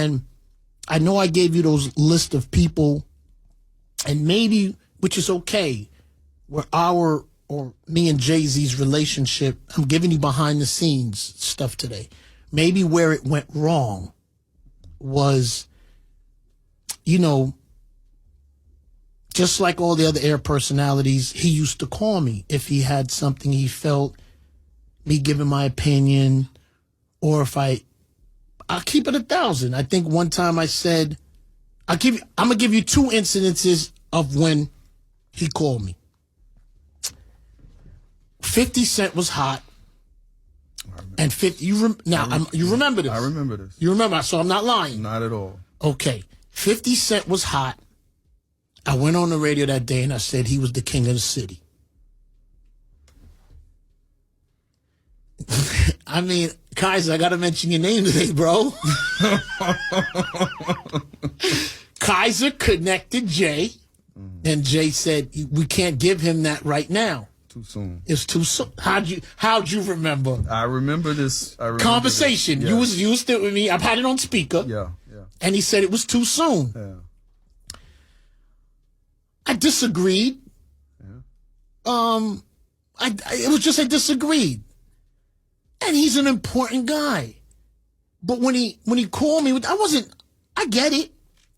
And I know I gave you those list of people, and maybe, which is okay, where me and Jay-Z's relationship, I'm giving you behind the scenes stuff today. Maybe where it went wrong was, just like all the other air personalities, he used to call me if he had something he felt, me giving my opinion, or if I'll keep it 1,000. I think one time I said, I'm going to give you 2 incidences of when he called me. 50 Cent was hot. And 50, you remember this? I remember this. You remember, so I'm not lying. Not at all. Okay. 50 Cent was hot. I went on the radio that day and I said he was the king of the city. I mean, Kaiser, I got to mention your name today, bro. Kaiser connected Jay, and Jay said, we can't give him that right now. Too soon. It's too soon. How'd you remember? I remember this. Conversation. This. Yes. You was still with me. I've had it on speaker. Yeah. And he said it was too soon. Yeah. I disagreed. Yeah. It was just I disagreed. And he's an important guy. But when he called me, I get it.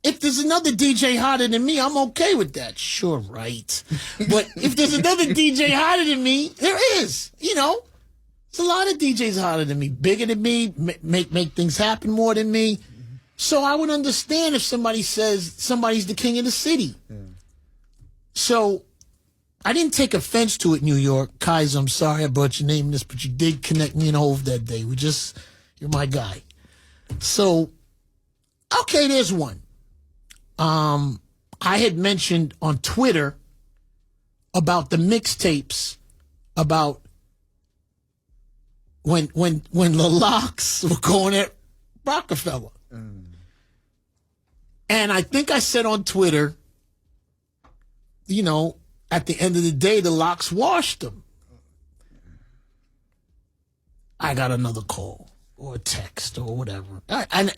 If there's another DJ hotter than me, I'm okay with that. Sure, right. But if there's another DJ hotter than me, there is. There's a lot of DJs hotter than me, bigger than me, make things happen more than me. So I would understand if somebody says somebody's the king of the city. Yeah. So I didn't take offense to it, New York. Kaiser, I'm sorry I brought your name in this, but you did connect me and Hove that day. You're my guy. So, okay, there's one. I had mentioned on Twitter about the mixtapes, about when the Locks were going at Rockefeller. And I think I said on Twitter, at the end of the day, the Locks washed them. I got another call or a text or whatever. And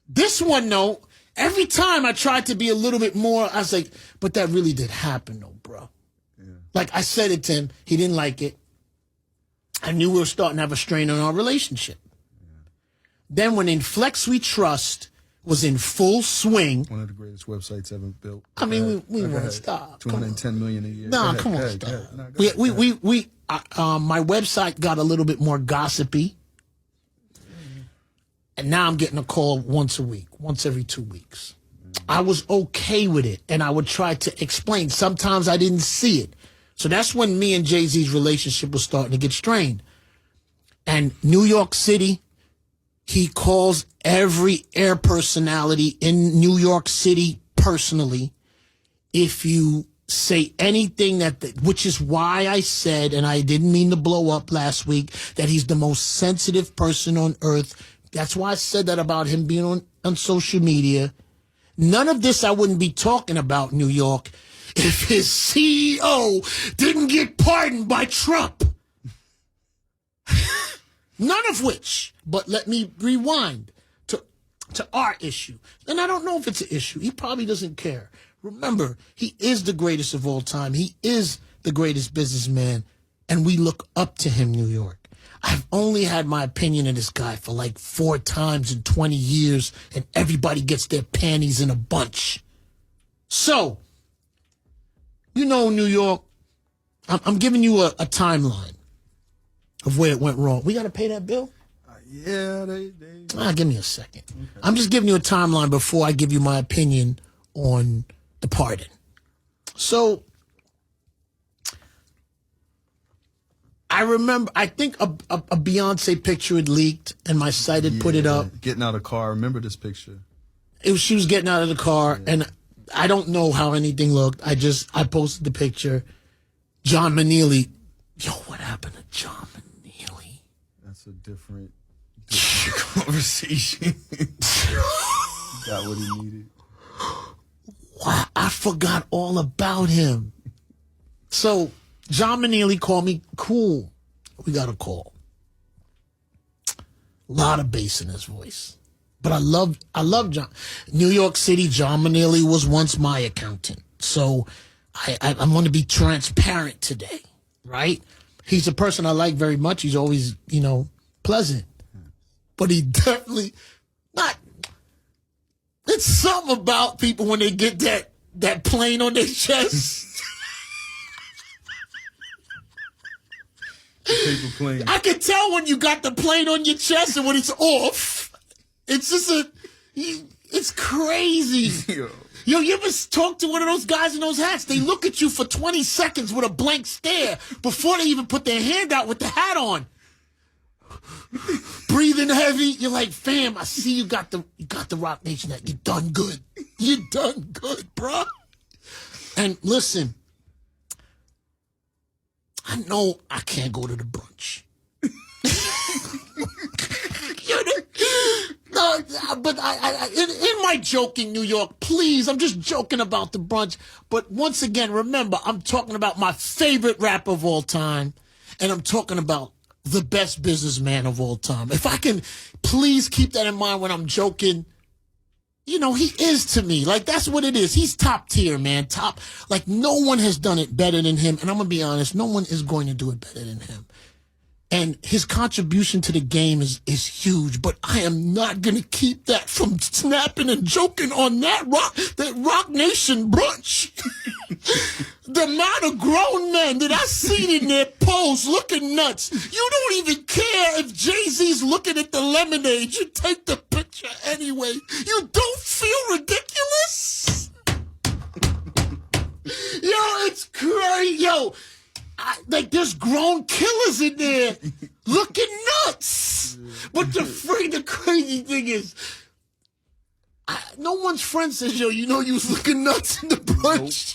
this one, though, every time I tried to be a little bit more, I was like, but that really did happen, though, bro. Yeah. Like I said it to him. He didn't like it. I knew we were starting to have a strain on our relationship. Yeah. Then when In Flex We Trust was in full swing. One of the greatest websites ever built. I mean, we won't stop. 210 million a year. No, come on, stop. My website got a little bit more gossipy. And now I'm getting a call once a week, once every 2 weeks. I was okay with it, and I would try to explain. Sometimes I didn't see it. So that's when me and Jay-Z's relationship was starting to get strained. And New York City, he calls every air personality in New York City personally. If you say anything which is why I said, and I didn't mean to blow up last week, that he's the most sensitive person on earth. That's why I said that about him being on social media. None of this I wouldn't be talking about, New York, if his CEO didn't get pardoned by Trump. None of which. But let me rewind to our issue. And I don't know if it's an issue. He probably doesn't care. Remember, he is the greatest of all time. He is the greatest businessman. And we look up to him, New York. I've only had my opinion of this guy for like 4 times in 20 years, and everybody gets their panties in a bunch. So, New York, I'm giving you a timeline of where it went wrong. We got to pay that bill? Yeah, they give me a second. Okay. I'm just giving you a timeline before I give you my opinion on the pardon. So, I remember, I think a Beyonce picture had leaked, and my site had put it up. Getting out of the car. Remember this picture? She was getting out of the car, and I don't know how anything looked. I posted the picture. John Maneely. Yo, what happened to John Maneely? That's a different conversation. Got what he needed. Wow, I forgot all about him. So, John Maneely called me. Cool. We got a call. A lot of bass in his voice. But I love John. New York City, John Manili was once my accountant. So I'm going to be transparent today, right? He's a person I like very much. He's always, pleasant. But he definitely not. It's something about people when they get that plane on their chest. Paper plane. I can tell when you got the plane on your chest and when it's off. It's just it's crazy. Yo, you ever talk to one of those guys in those hats? They look at you for 20 seconds with a blank stare before they even put their hand out with the hat on. Breathing heavy. You're like, fam, I see you got the Rocnation hat. You done good. You done good, bro. And listen, I know I can't go to the brunch. No, but in my joking, New York, please, I'm just joking about the brunch. But once again, remember, I'm talking about my favorite rapper of all time, and I'm talking about the best businessman of all time. If I can please keep that in mind when I'm joking, he is to me. Like, that's what it is. He's top tier, man. Top. Like, no one has done it better than him. And I'm going to be honest, no one is going to do it better than him. And his contribution to the game is huge, but I am not going to keep that from snapping and joking on that Rocnation brunch. The amount of grown men that I seen in their pose looking nuts. You don't even care if Jay-Z's looking at the lemonade. You take the picture anyway. You don't feel ridiculous? Yo, it's crazy. Yo. There's grown killers in there looking nuts. But the crazy thing is, no one's friend says, yo, you was looking nuts in the brunch.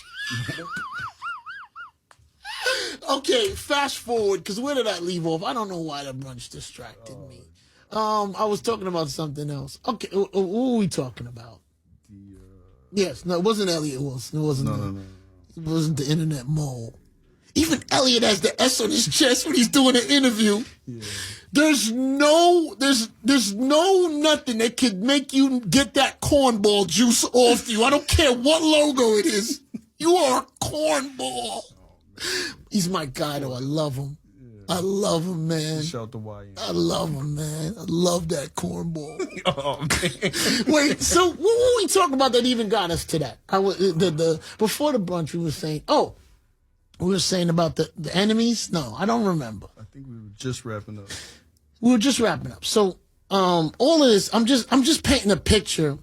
Okay, fast forward, because where did I leave off? I don't know why the brunch distracted me. I was talking about something else. Okay, what were we talking about? Yes, no, it wasn't Elliot Wilson. It wasn't. No. It wasn't the internet mole. Even Elliot has the S on his chest when he's doing an interview. Yeah. There's no nothing that could make you get that cornball juice off you. I don't care what logo it is. You are a cornball. He's my guy, though. I love him. Yeah. I love him, man. Shout the YN. I love him, man. I love that cornball. Oh, man. Wait, so what were we talking about that even got us to that? Before the brunch, we were saying, we were saying about the enemies? No, I don't remember. I think we were just wrapping up. We were just wrapping up. So all of this, I'm just painting a picture.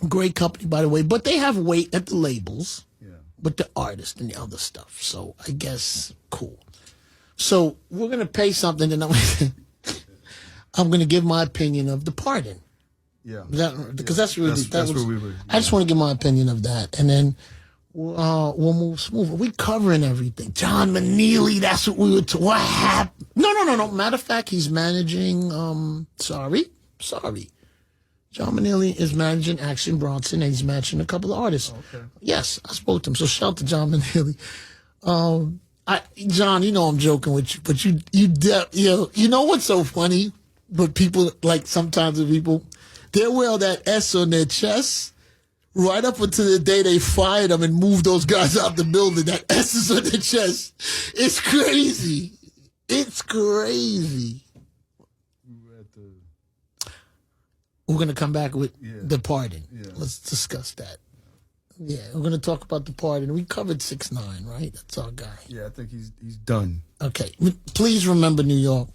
Great company, by the way, but they have weight at the labels. Yeah. But the artists and the other stuff. So I guess cool. So we're gonna pay something, and I'm gonna give my opinion of The Pardon. Yeah. Because that's where we were. Yeah. I just want to give my opinion of that, and then. We'll move smooth. We covering everything. John Manili, that's what we were what happened? No. Matter of fact, he's managing, sorry. John Manili is managing Action Bronson, and he's managing a couple of artists. Oh, okay. Yes, I spoke to him, so shout to John Manili. John, I'm joking with you, but you know what's so funny? But people, like, sometimes people, they'll wear that S on their chest. Right up until the day they fired them and moved those guys out the building, that S is on their chest. It's crazy. It's crazy. We're going to come back with The Pardon. Yeah. Let's discuss that. Yeah, we're going to talk about The Pardon. We covered 6ix9ine, right? That's our guy. Yeah, I think he's done. Okay. Please remember, New York,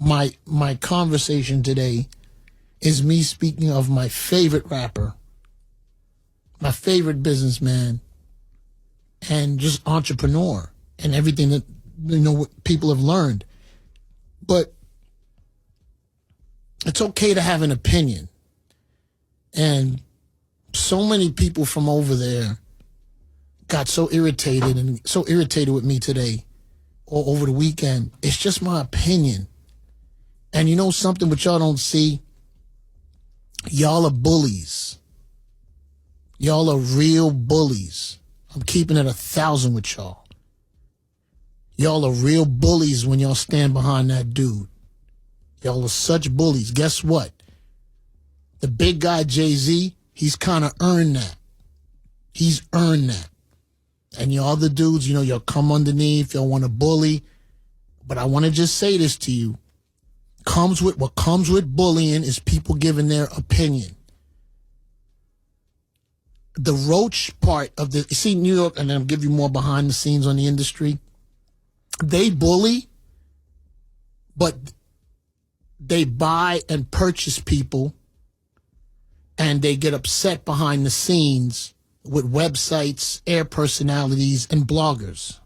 my conversation today is me speaking of my favorite rapper, my favorite businessman, and just entrepreneur, and everything that what people have learned. But it's okay to have an opinion. And so many people from over there got so irritated with me today or over the weekend. It's just my opinion. And you know something which y'all don't see? Y'all are bullies. Y'all are real bullies. I'm keeping it 1,000 with y'all. Y'all are real bullies when y'all stand behind that dude. Y'all are such bullies. Guess what? The big guy, Jay-Z, he's kind of earned that. He's earned that. And y'all other dudes, y'all come underneath, y'all want to bully. But I want to just say this to you. What comes with bullying is people giving their opinion. The roach part of you see, New York, and I'll give you more behind the scenes on the industry. They bully, but they buy and purchase people, and they get upset behind the scenes with websites, air personalities, and bloggers.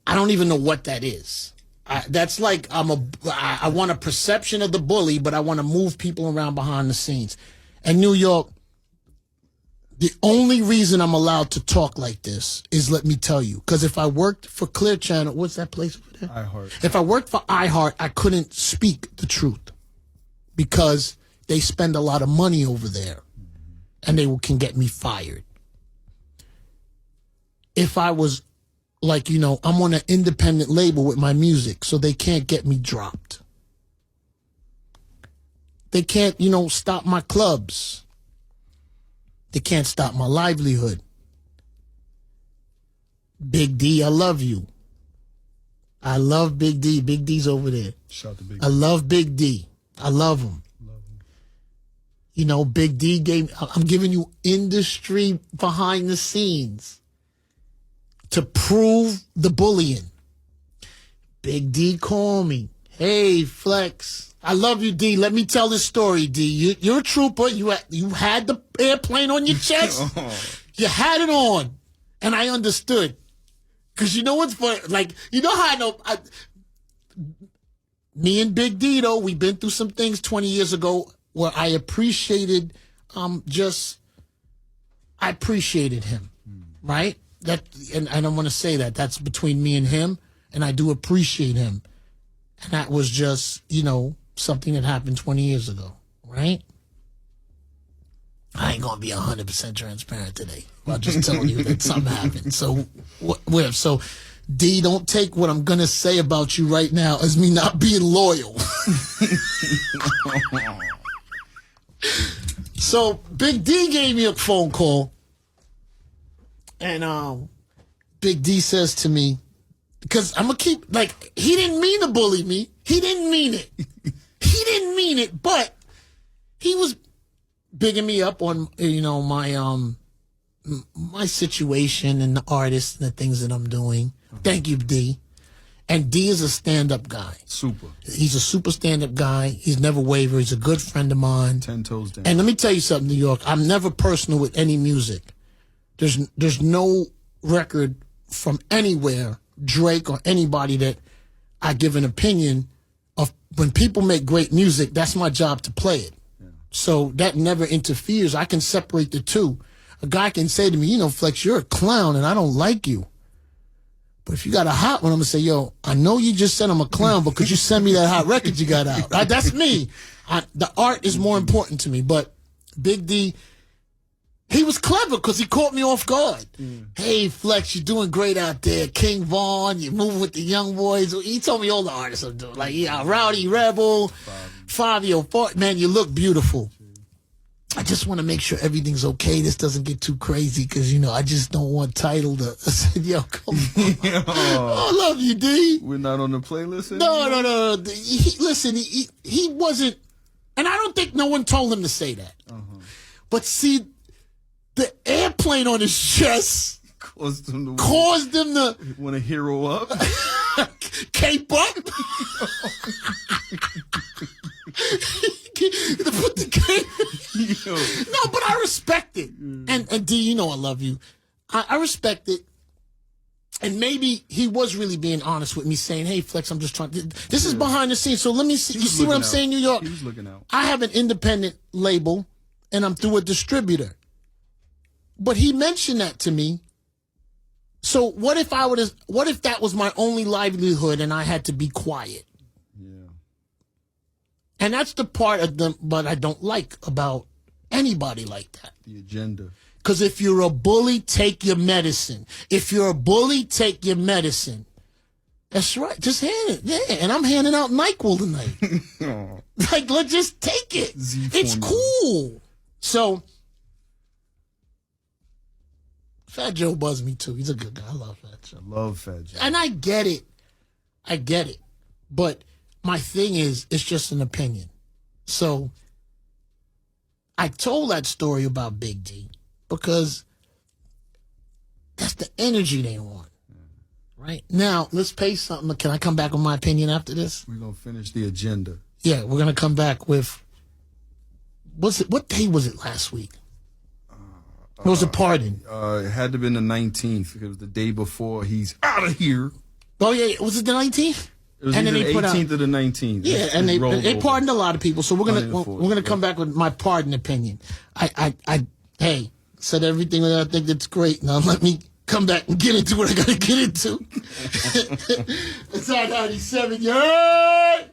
I don't even know what that is. That's like I want a perception of the bully, but I want to move people around behind the scenes. And New York, the only reason I'm allowed to talk like this is, let me tell you, because if I worked for Clear Channel, what's that place over there? iHeart. If I worked for iHeart, I couldn't speak the truth because they spend a lot of money over there, and they can get me fired. If I was like, I'm on an independent label with my music, so they can't get me dropped. They can't, stop my clubs. They can't stop my livelihood. Big D, I love you. I love Big D. Big D's over there. Shout to Big D. I love Big D. I love him. Big D I'm giving you industry behind the scenes to prove the bullying. Big D call me. Hey, Flex. I love you, D. Let me tell this story, D. You're a trooper. You had the airplane on your chest. You had it on. And I understood. Because you know what's funny? Like, how I know? Me and Big D, though, we've been through some things 20 years ago where I appreciated I appreciated him, right? And I don't want to say that. That's between me and him, and I do appreciate him. And that was just, something that happened 20 years ago, right? I ain't going to be 100% transparent today. I'll just tell you that something happened. So, so D, don't take what I'm going to say about you right now as me not being loyal. So Big D gave me a phone call, and Big D says to me, because I'm going to keep, he didn't mean to bully me. He didn't mean it. He didn't mean it, but he was bigging me up on, my situation and the artists and the things that I'm doing. Thank you, D. And D is a stand-up guy. Super. He's a super stand-up guy. He's never wavered. He's a good friend of mine. 10 toes down. And let me tell you something, New York. I'm never personal with any music. There's no record from anywhere, Drake or anybody, that I give an opinion of. When people make great music, that's my job to play it. Yeah. So that never interferes. I can separate the two. A guy can say to me, Flex, you're a clown and I don't like you. But if you got a hot one, I'm going to say, yo, I know you just said I'm a clown, but could you send me that hot record you got out? Right? That's me. The art is more important to me. But Big D, he was clever because he caught me off guard. Hey, Flex, you're doing great out there. King Von, you're moving with the young boys. He told me all the artists I'm doing. Like, Rowdy Rebel, Fabio, man, you look beautiful. I just want to make sure everything's okay. This doesn't get too crazy because, I just don't want Tidal to. I said, yo, come on. I love you, D. We're not on the playlist anymore? No. Listen, he wasn't, and I don't think no one told him to say that. But see, the airplane on his chest caused him to want to hero up, cape up. To put the cape. No, but I respect it. And D, I love you. I respect it. And maybe he was really being honest with me, saying, hey, Flex, I'm just trying to. This is behind the scenes. So let me see. You see what I'm saying, New York? He was looking out. I have an independent label, and I'm through a distributor. But he mentioned that to me. So what if that was my only livelihood and I had to be quiet? Yeah. And that's the part of them, but I don't like about anybody like that. The agenda. Because if you're a bully, take your medicine. If you're a bully, take your medicine. That's right. Just hand it. Yeah, and I'm handing out NyQuil tonight. Let's just take like it. Z It's formula. cool. So, Fat Joe buzzed me too. He's a good guy. I love Fat Joe. Love Fat Joe. And I get it. But my thing is, it's just an opinion. So, I told that story about Big D because that's the energy they want. Right? Now, let's pay something. Can I come back with my opinion after this? We're going to finish the agenda. Yeah, we're going to come back with, what day was it last week? It was a pardon. It had to have been the 19th because it was the day before he's out of here. Oh, yeah, was it the 19th? It was either the 18th or the 19th. Yeah, and they pardoned a lot of people. So we're gonna come back with my pardon opinion. I said everything that I think that's great. Now let me come back and get into what I gotta get into. It's on 97. You heard?